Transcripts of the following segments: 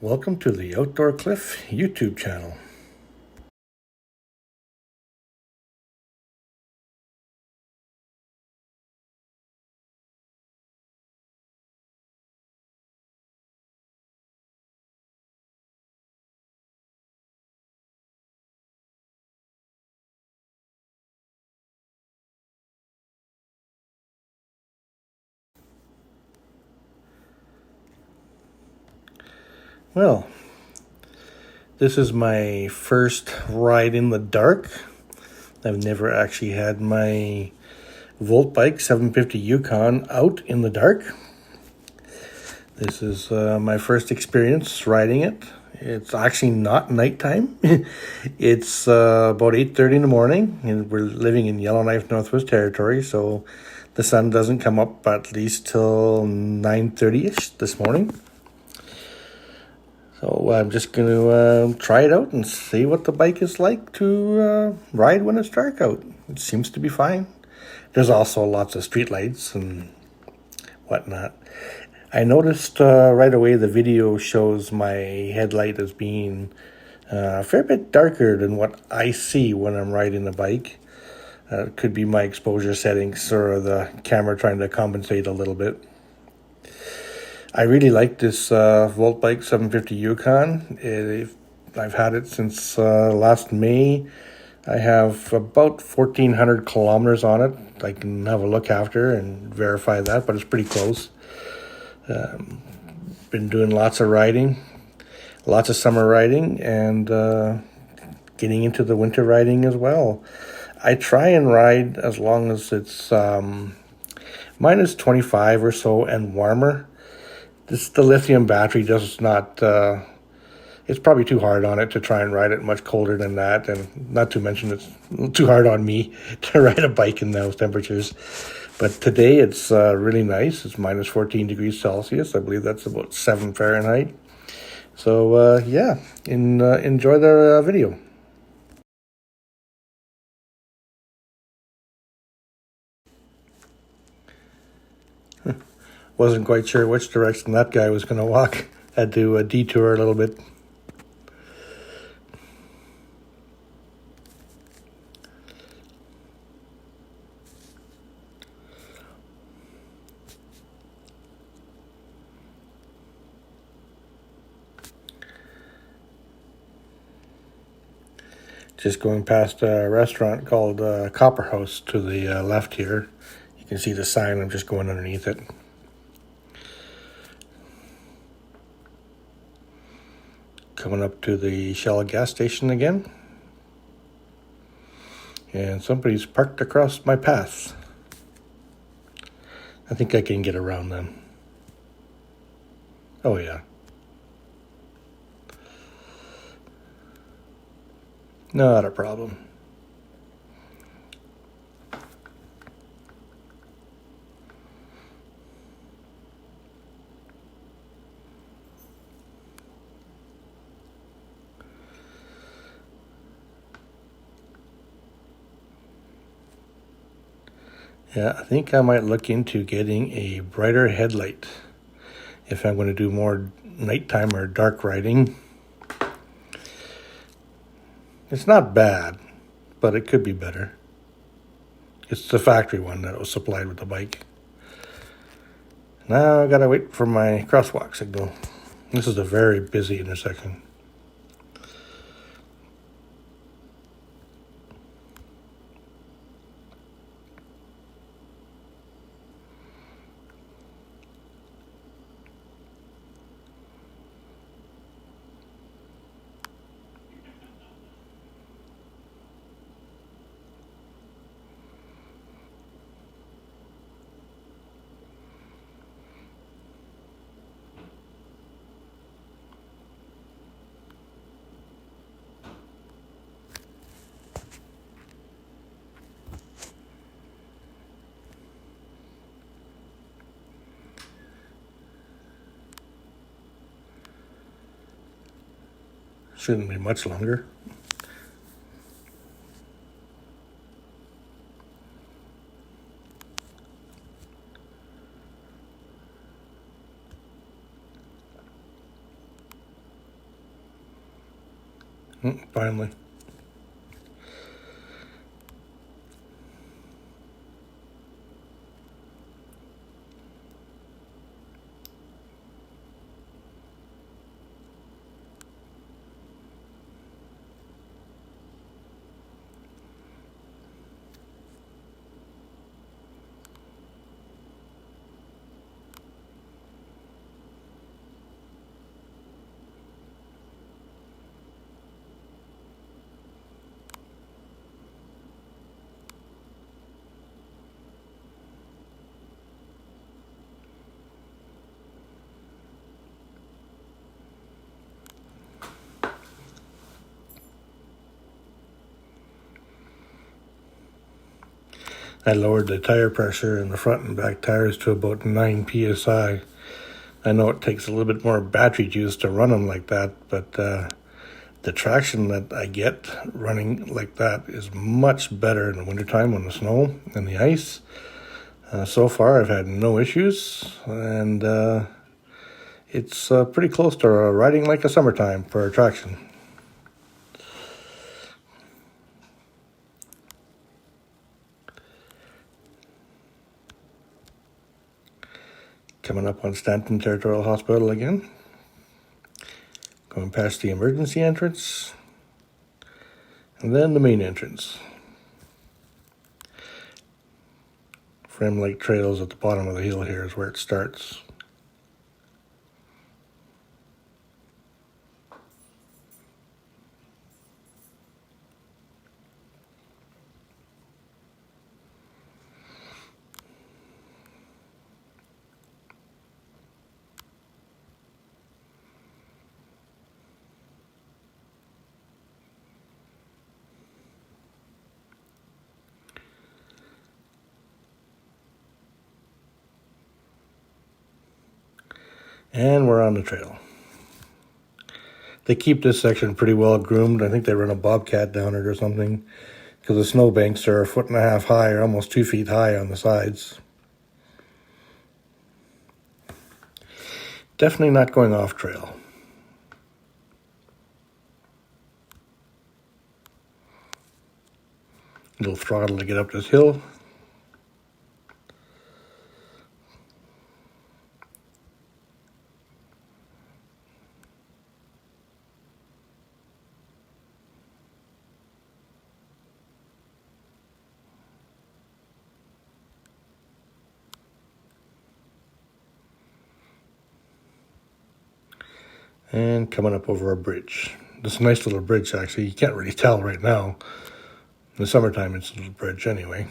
Welcome to the Outdoor Cliff YouTube channel. Well, this is my first ride in the dark. I've never actually had my Volt bike 750 Yukon out in the dark. This is my first experience riding it. It's actually not nighttime. It's about 8:30 in the morning, and we're living in Yellowknife, Northwest Territory, so the sun doesn't come up at least till 9:30ish this morning. So I'm just going to try it out and see what the bike is like to ride when it's dark out. It seems to be fine. There's also lots of street lights and whatnot. I noticed right away the video shows my headlight as being a fair bit darker than what I see when I'm riding the bike. It could be my exposure settings or the camera trying to compensate a little bit. I really like this Volt bike 750 Yukon. I've had it since last May. I have about 1,400 kilometers on it. I can have a look after and verify that, but it's pretty close. Been doing lots of riding, lots of summer riding, and getting into the winter riding as well. I try and ride as long as it's minus 25 or so and warmer. The lithium battery does not, it's probably too hard on it to try and ride it much colder than that. And not to mention it's too hard on me to ride a bike in those temperatures. But today it's really nice. It's minus 14 degrees Celsius. I believe that's about 7 Fahrenheit. So yeah, enjoy the video. Wasn't quite sure which direction that guy was going to walk. Had to detour a little bit. Just going past a restaurant called Copper House to the left here. You can see the sign. I'm just going underneath it. Coming up to the Shell gas station again. And somebody's parked across my path. I think I can get around them. Oh yeah. Not a problem. Yeah, I think I might look into getting a brighter headlight if I'm going to do more nighttime or dark riding. It's not bad, but it could be better. It's the factory one that was supplied with the bike. Now I gotta wait for my crosswalk signal. This is a very busy intersection. Shouldn't be much longer. Finally. I lowered the tire pressure in the front and back tires to about 9 psi. I know it takes a little bit more battery juice to run them like that, but the traction that I get running like that is much better in the wintertime on the snow and the ice. So far, I've had no issues, and it's pretty close to riding like a summertime for traction. Coming up on Stanton Territorial Hospital again. Going past the emergency entrance, and then the main entrance. Frame Lake Trails at the bottom of the hill here is where it starts. And we're on the trail. They keep this section pretty well groomed. I think they run a bobcat down it or something, because the snowbanks are 1.5 feet high or almost 2 feet high on the sides. Definitely not going off trail. Little throttle to get up this hill. And coming up over a bridge. This is a nice little bridge, actually. You can't really tell right now. In the summertime, it's a little bridge anyway.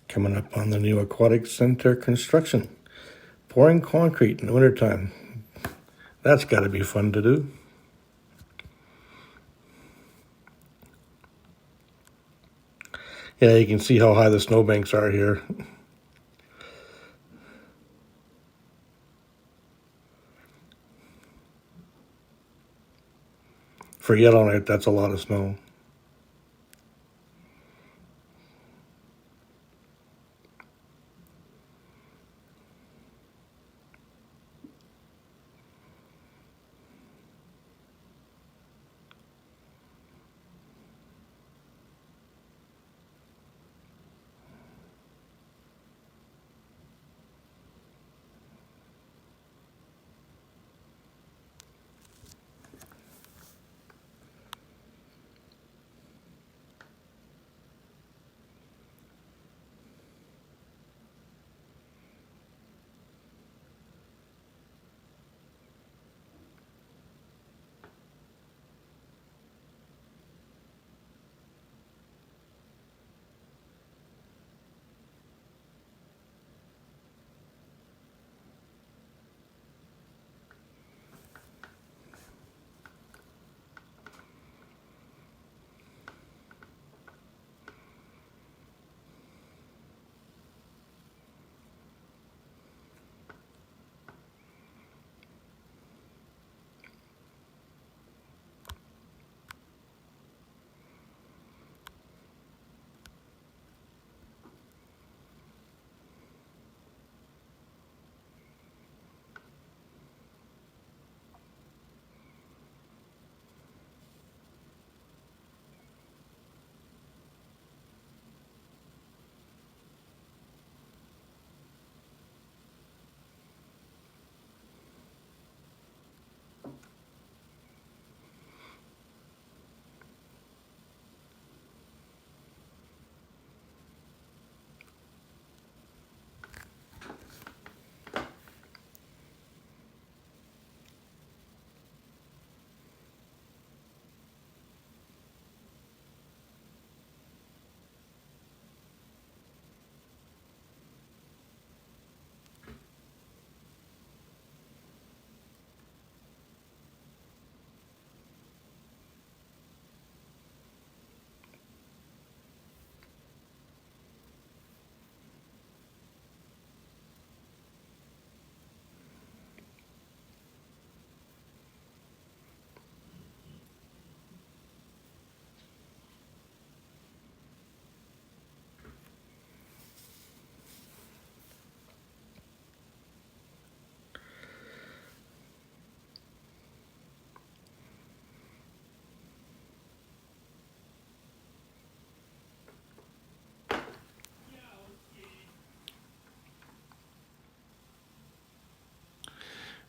Coming up on the new aquatic center construction. Pouring concrete in the wintertime. That's got to be fun to do. Yeah, you can see how high the snowbanks are here. For Yellowknife, that's a lot of snow.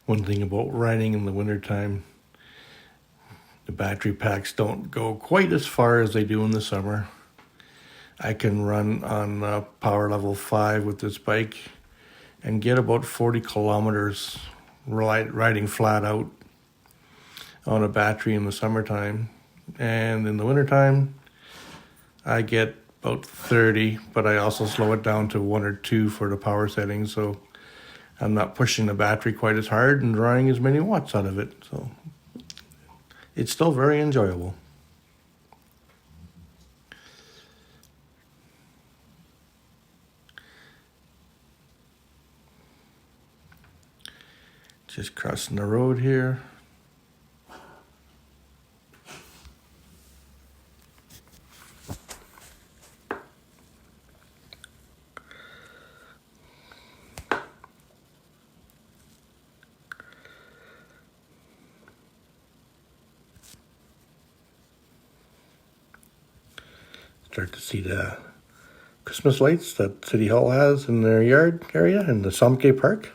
One thing about riding in the wintertime, the battery packs don't go quite as far as they do in the summer. I can run on power level 5 with this bike and get about 40 kilometers riding flat out on a battery in the summertime. And in the wintertime, I get about 30, but I also slow it down to 1 or 2 for the power settings, so I'm not pushing the battery quite as hard and drawing as many watts out of it. So it's still very enjoyable. Just crossing the road here. Start to see the Christmas lights that City Hall has in their yard area in the Somke Park.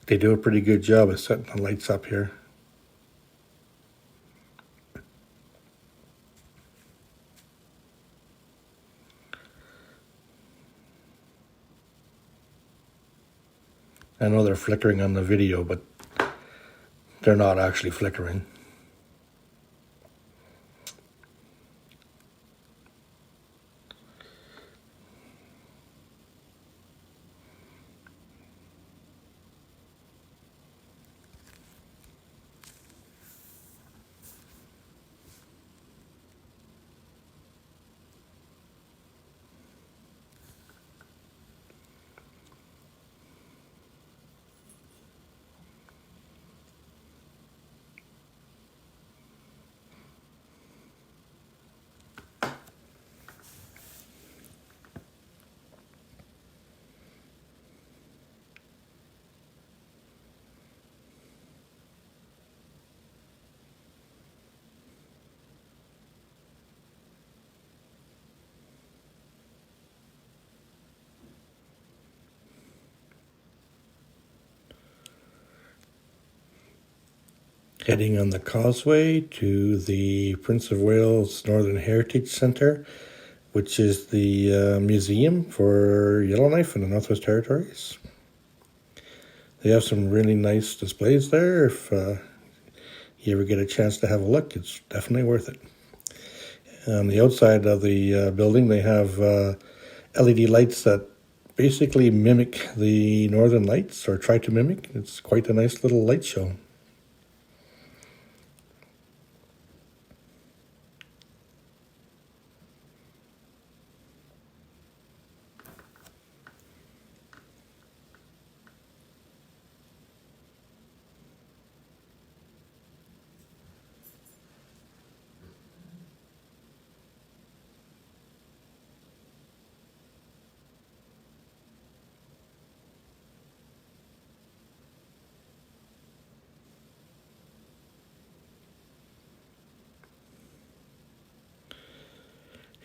They do a pretty good job of setting the lights up here. I know they're flickering on the video, but they're not actually flickering. Heading on the causeway to the Prince of Wales Northern Heritage Centre, which is the museum for Yellowknife in the Northwest Territories. They have some really nice displays there. If you ever get a chance to have a look, it's definitely worth it. On the outside of the building, they have LED lights that basically mimic the northern lights, or try to mimic. It's quite a nice little light show.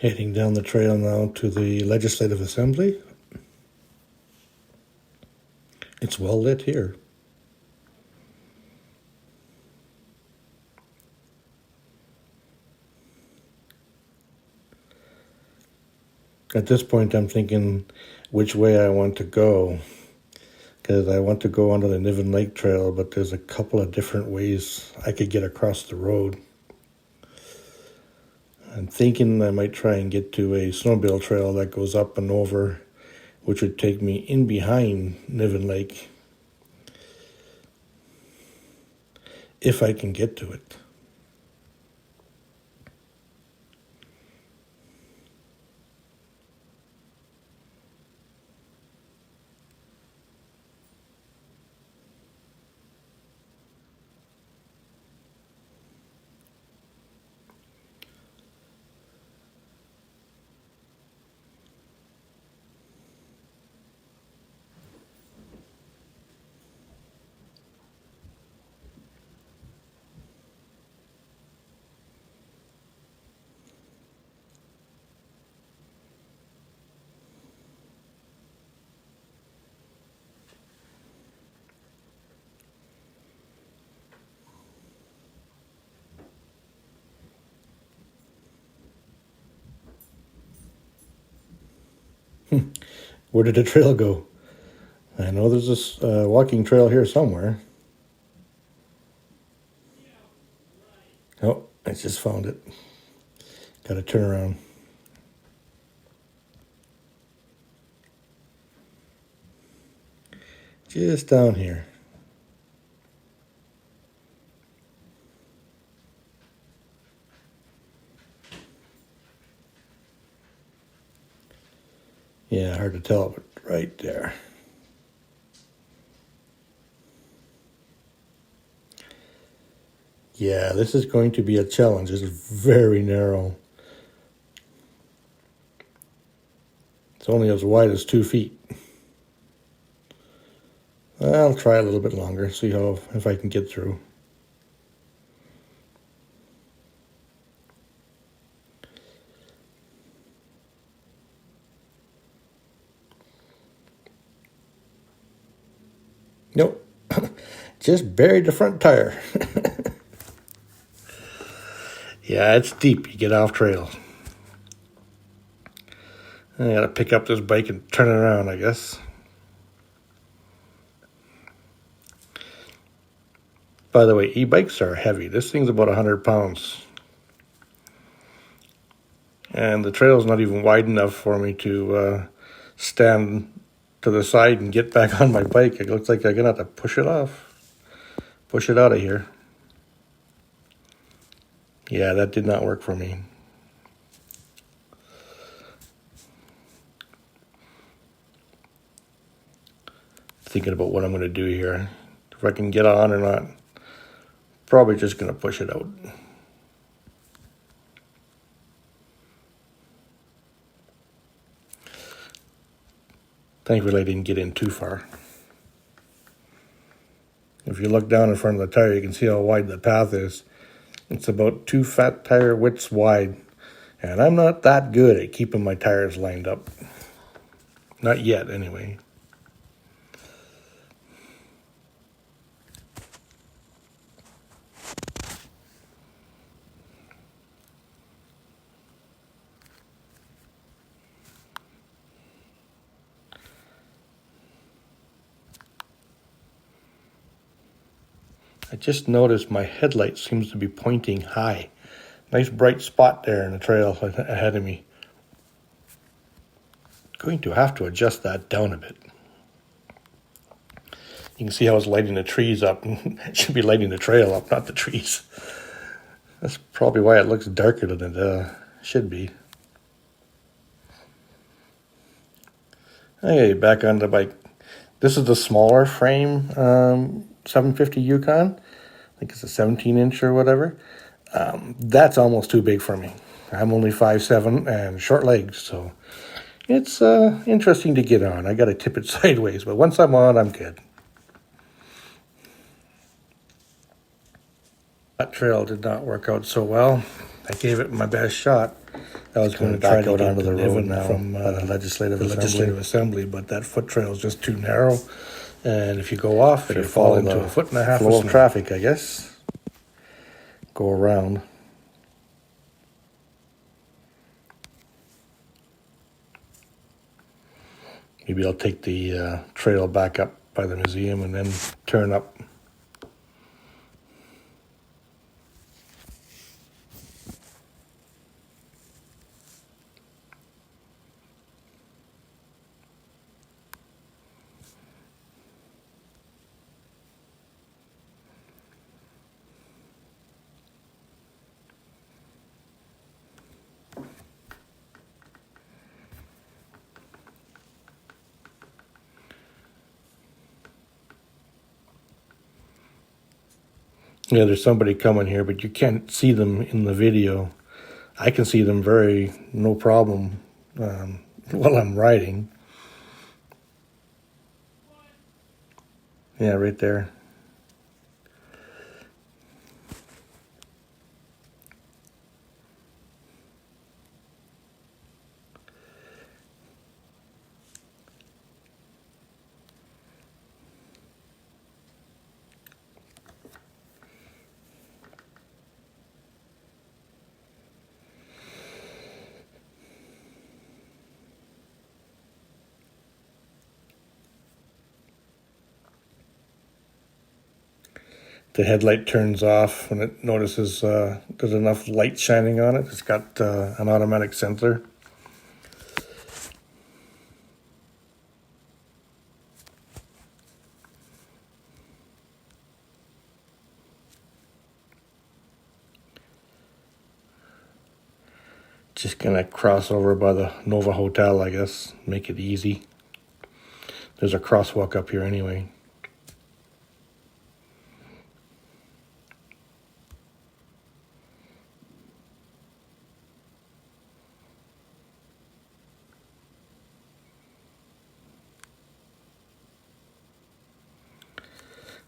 Heading down the trail now to the Legislative Assembly. It's well lit here. At this point, I'm thinking which way I want to go, because I want to go onto the Niven Lake Trail, but there's a couple of different ways I could get across the road. I'm thinking I might try and get to a snowmobile trail that goes up and over, which would take me in behind Niven Lake, if I can get to it. Where did the trail go? I know there's this walking trail here somewhere. Oh, I just found it. Gotta turn around. Just down here. Yeah, hard to tell, but right there. Yeah, this is going to be a challenge. It's very narrow. It's only as wide as 2 feet. I'll try a little bit longer, see if I can get through. Nope. Just buried the front tire. Yeah, it's deep. You get off trail. I gotta pick up this bike and turn it around, I guess. By the way, e-bikes are heavy. This thing's about 100 pounds. And the trail's not even wide enough for me to stand to the side and get back on my bike. It looks like I'm gonna have to push it out of here. Yeah, that did not work for me. Thinking about what I'm going to do here. If I can get on or not. Probably just going to push it out. Thankfully, I didn't get in too far. If you look down in front of the tire, you can see how wide the path is. It's about 2 fat tire widths wide. And I'm not that good at keeping my tires lined up. Not yet, anyway. I just noticed my headlight seems to be pointing high. Nice bright spot there in the trail ahead of me. Going to have to adjust that down a bit. You can see how it's lighting the trees up. It should be lighting the trail up, not the trees. That's probably why it looks darker than it should be. Okay, back on the bike. This is the smaller frame 750 Yukon. I think it's a 17-inch or whatever. That's almost too big for me. I'm only 5'7" and short legs, so it's interesting to get on. I got to tip it sideways, but once I'm on, I'm good. That trail did not work out so well. I gave it my best shot. I was going to try to get onto the road now from the Legislative Assembly, but that foot trail is just too narrow. And if you go off, you fall into a foot and a half of traffic, I guess. Go around. Maybe I'll take the trail back up by the museum and then turn up. Yeah, there's somebody coming here, but you can't see them in the video. I can see them no problem while I'm riding. Yeah, right there. The headlight turns off when it notices there's enough light shining on it. It's got an automatic sensor. Just gonna cross over by the Nova Hotel, I guess. Make it easy. There's a crosswalk up here anyway.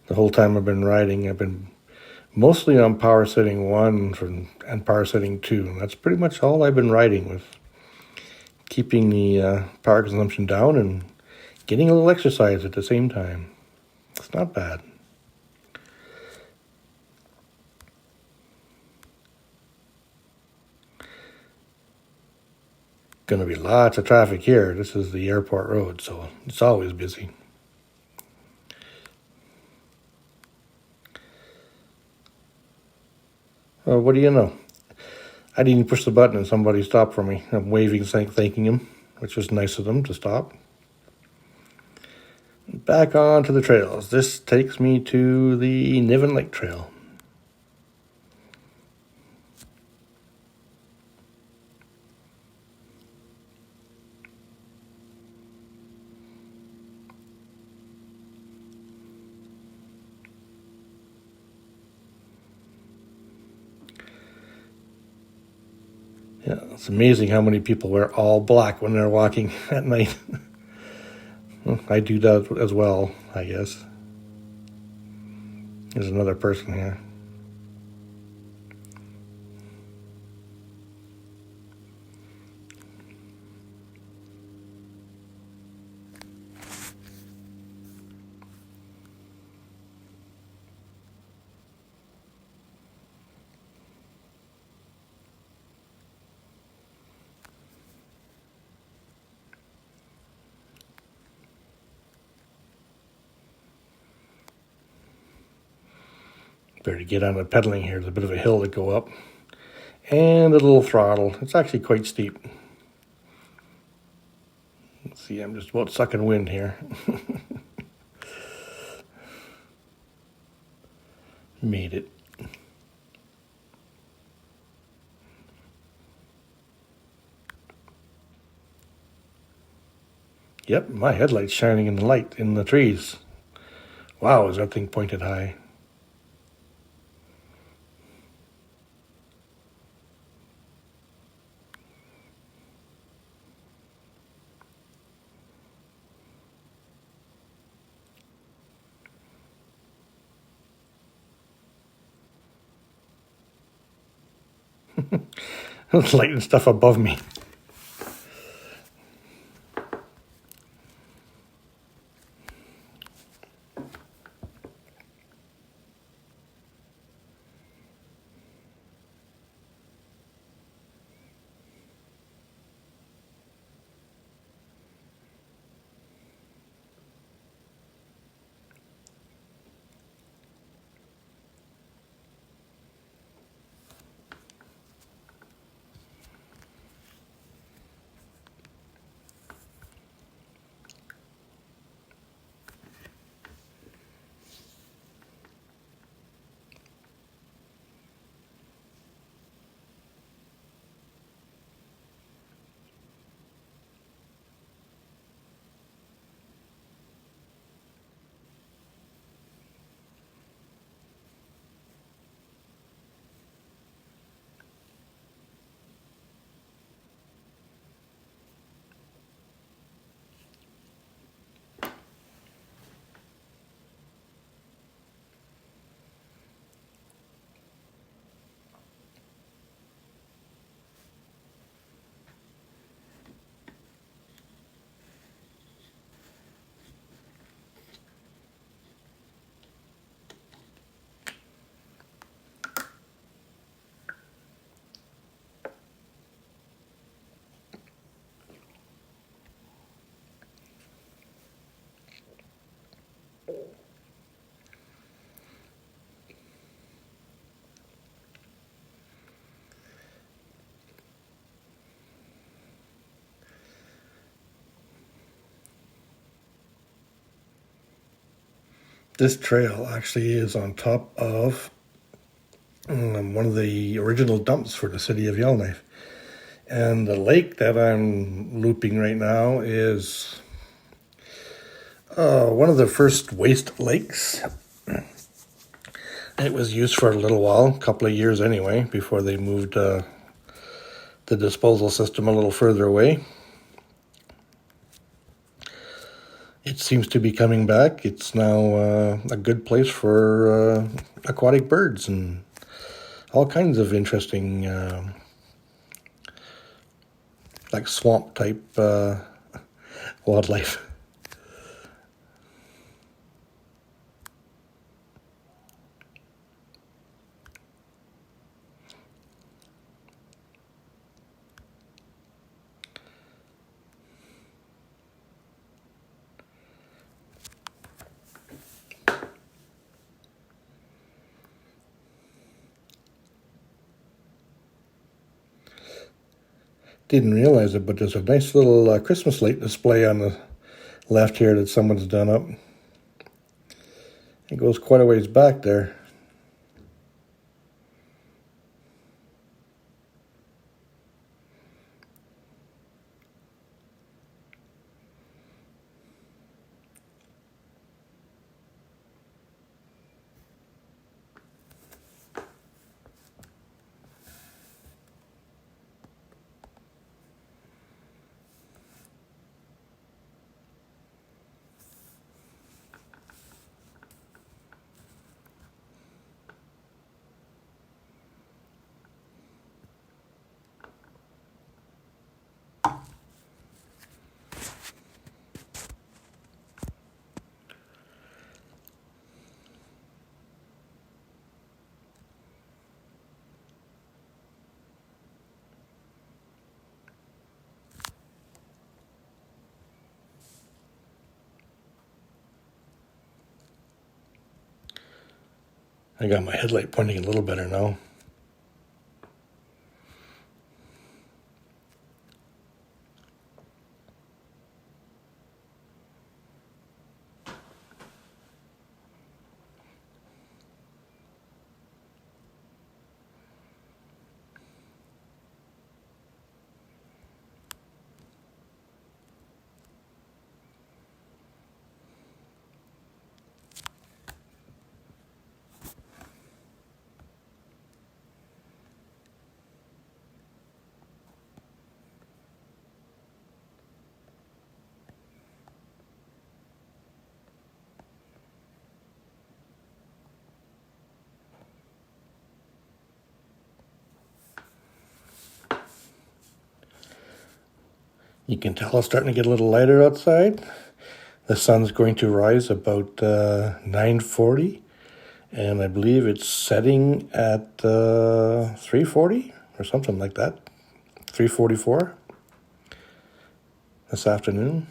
The whole time I've been riding, I've been mostly on power setting 1 and power setting 2. And that's pretty much all I've been riding with. Keeping the power consumption down and getting a little exercise at the same time. It's not bad. Going to be lots of traffic here. This is the airport road, so it's always busy. What do you know? I didn't push the button and somebody stopped for me. I'm waving, thanking him, which was nice of them to stop. Back onto the trails. This takes me to the Niven Lake Trail. Yeah, it's amazing how many people wear all black when they're walking at night. Well, I do that as well, I guess. There's another person here. Better get on the pedaling here. There's a bit of a hill to go up. And a little throttle. It's actually quite steep. Let's see, I'm just about sucking wind here. Made it. Yep, my headlight's shining in the light in the trees. Wow, is that thing pointed high. Lighting stuff above me. This trail actually is on top of one of the original dumps for the city of Yellowknife. And the lake that I'm looping right now is one of the first waste lakes. It was used for a little while, a couple of years anyway, before they moved the disposal system a little further away. It seems to be coming back. It's now a good place for aquatic birds and all kinds of interesting, like swamp type wildlife. Didn't realize it, but there's a nice little Christmas light display on the left here that someone's done up. It goes quite a ways back there. I got my headlight pointing a little better now. You can tell it's starting to get a little lighter outside. The sun's going to rise about 9:40, and I believe it's setting at 3:40 or something like that. 3:44 this afternoon.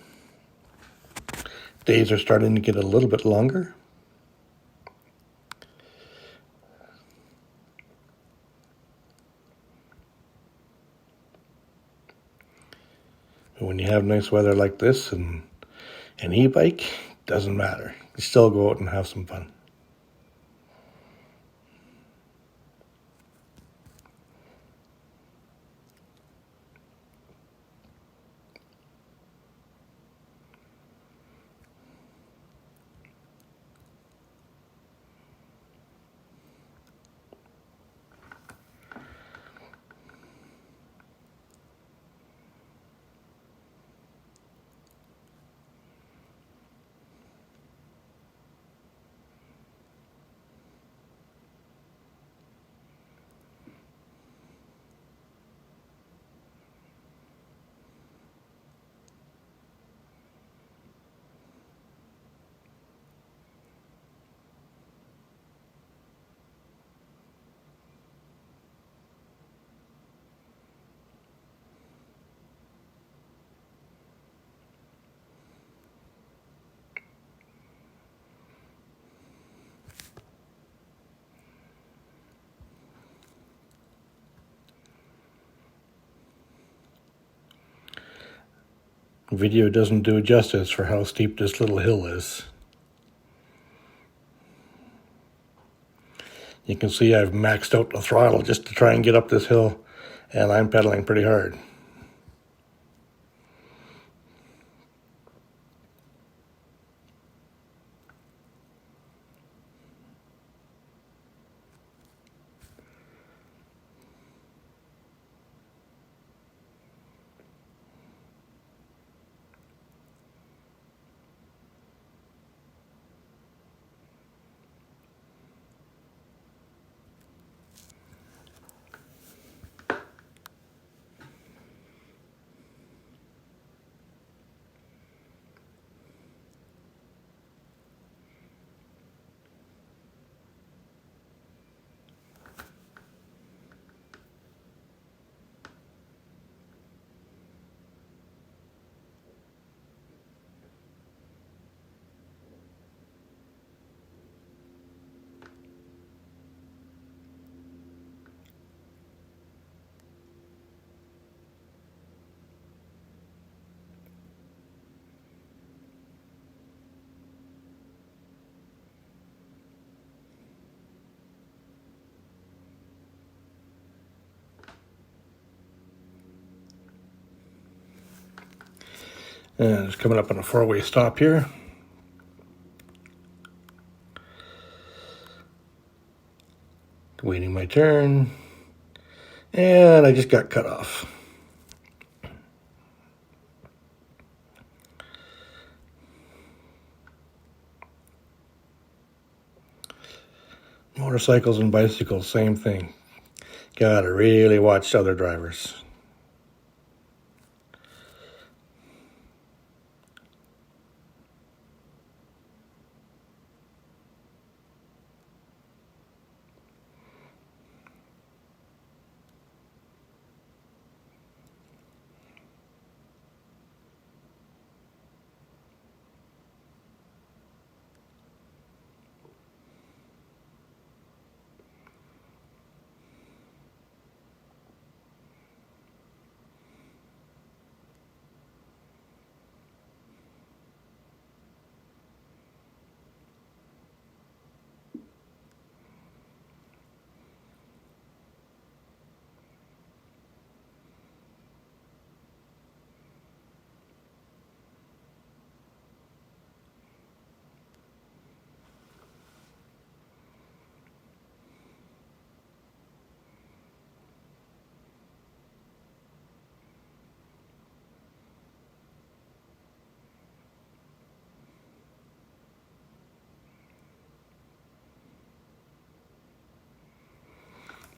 Days are starting to get a little bit longer. When you have nice weather like this and an e-bike, doesn't matter. You still go out and have some fun. Video doesn't do justice for how steep this little hill is. You can see I've maxed out the throttle just to try and get up this hill, and I'm pedaling pretty hard. And it's coming up on a four-way stop here. Waiting my turn. And I just got cut off. Motorcycles and bicycles, same thing. Gotta really watch other drivers.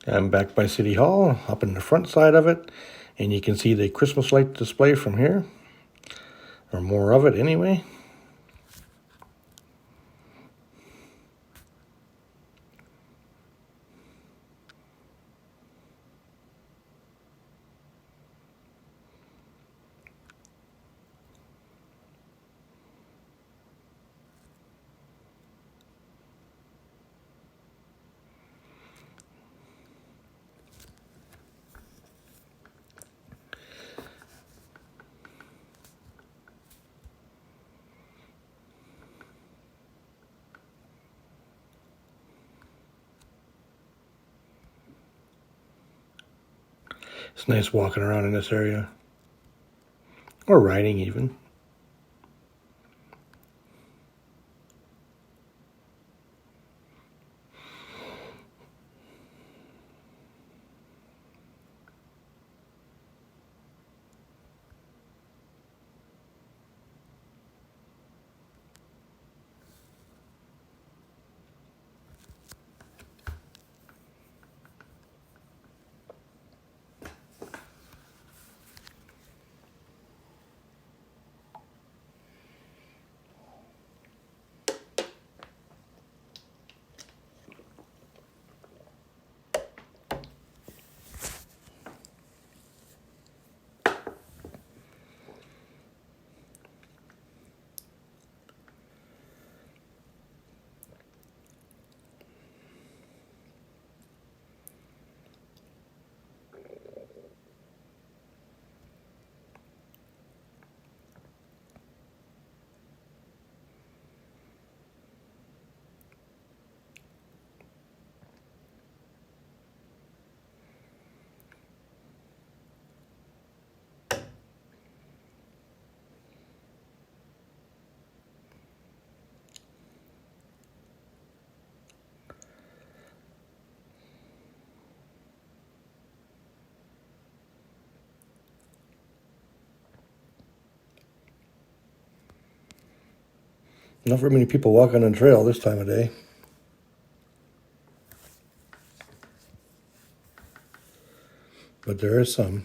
I'm back by City Hall, up in the front side of it, and you can see the Christmas light display from here, or more of it anyway. It's nice walking around in this area, or riding even. Not very many people walking on the trail this time of day. But there is some.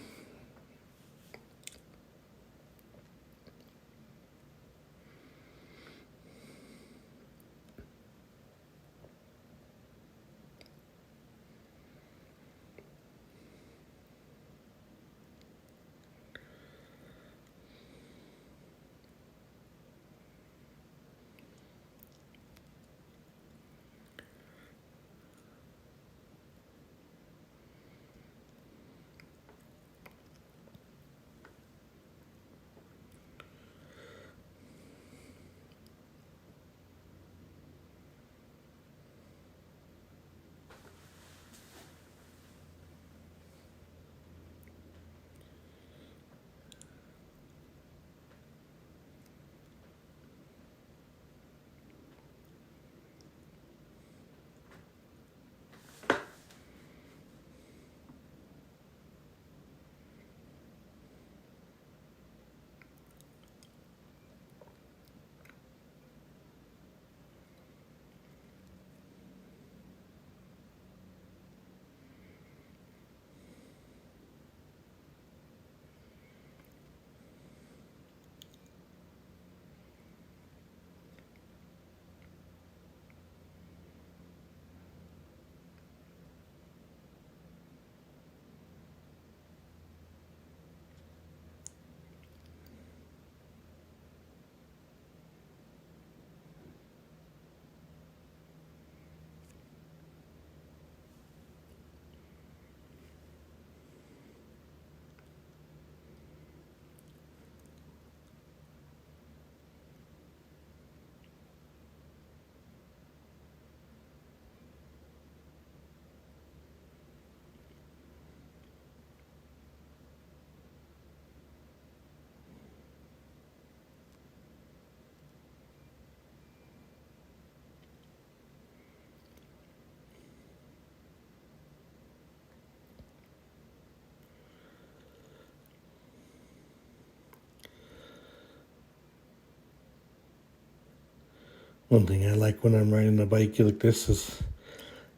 One thing I like when I'm riding a bike like this is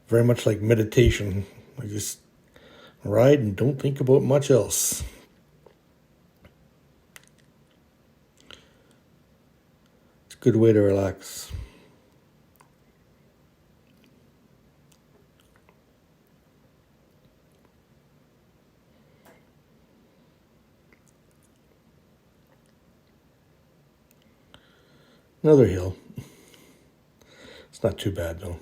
very much like meditation. I just ride and don't think about much else. It's a good way to relax. Another hill. It's not too bad though.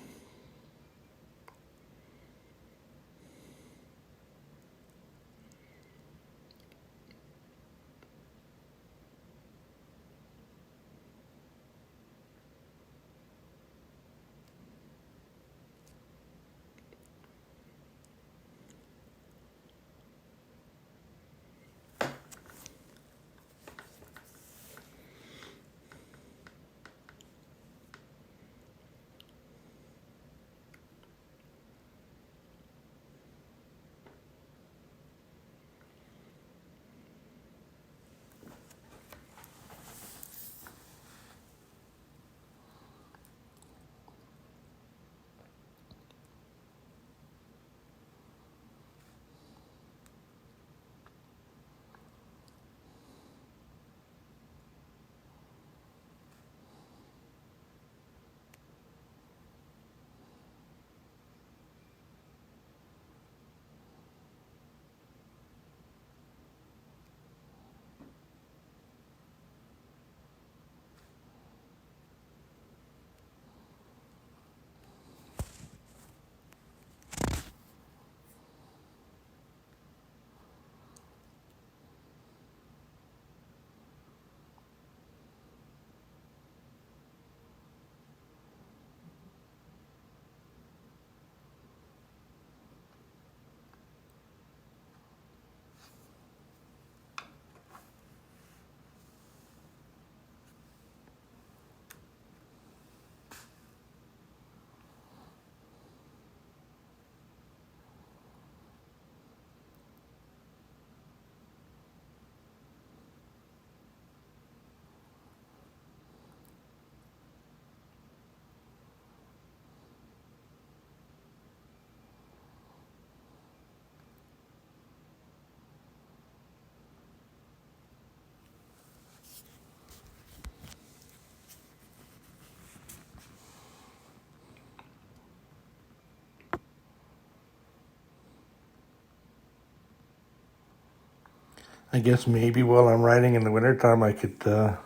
I guess maybe while I'm riding in the wintertime, I could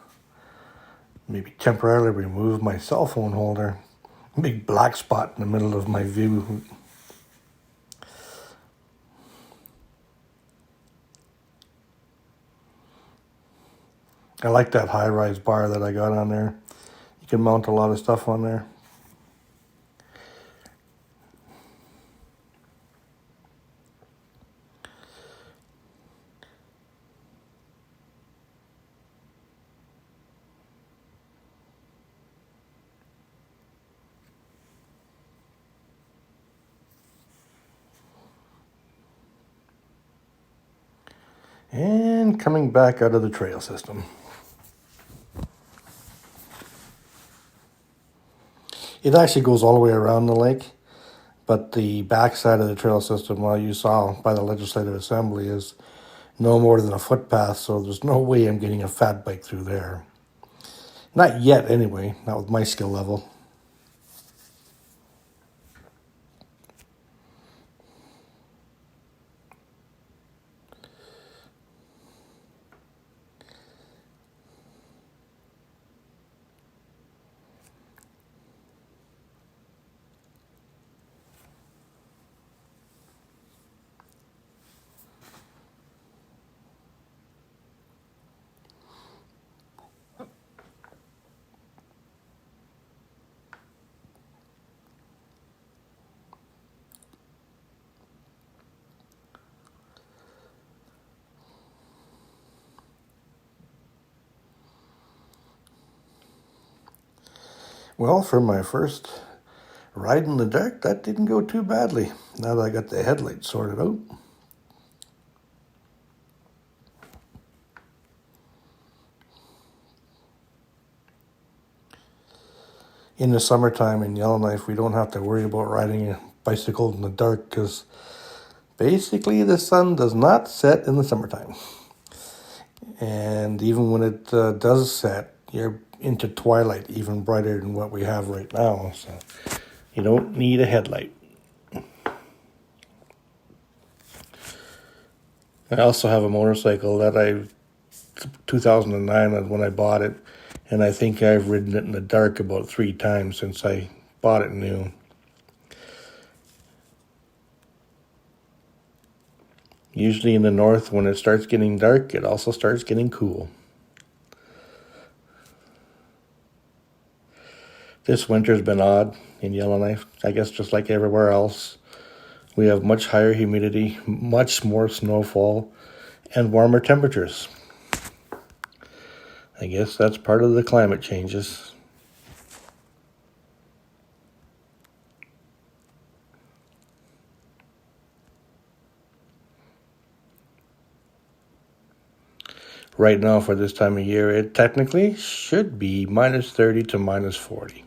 maybe temporarily remove my cell phone holder. Big black spot in the middle of my view. I like that high-rise bar that I got on there. You can mount a lot of stuff on there. And coming back out of the trail system. It actually goes all the way around the lake, but the backside of the trail system, well, you saw by the Legislative Assembly, is no more than a footpath, so there's no way I'm getting a fat bike through there. Not yet, anyway, not with my skill level. Well, for my first ride in the dark, that didn't go too badly, now that I got the headlights sorted out. In the summertime in Yellowknife, we don't have to worry about riding a bicycle in the dark because Basically, the sun does not set in the summertime. And even when it does set, you're into twilight, even brighter than what we have right now. So you don't need a headlight. I also have a motorcycle that 2009 when I bought it, and I think I've ridden it in the dark about 3 times since I bought it new. Usually in the north, when it starts getting dark, it also starts getting cool. This winter's been odd in Yellowknife, I guess just like everywhere else. We have much higher humidity, much more snowfall, and warmer temperatures. I guess that's part of the climate changes. Right now, for this time of year, it technically should be minus 30 to minus 40.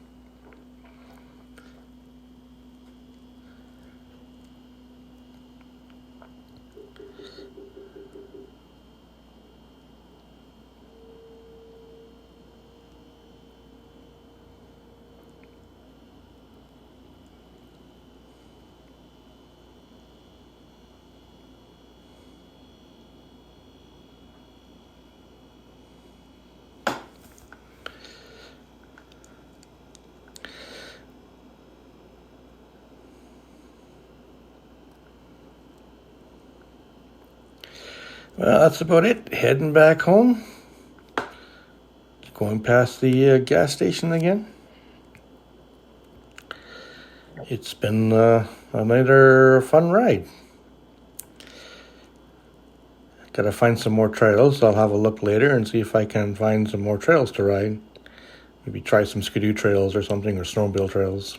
Well, that's about it. Heading back home. Going past the gas station again. It's been another fun ride. Gotta find some more trails. I'll have a look later and see if I can find some more trails to ride. Maybe try some skidoo trails or something, or snowmobile trails.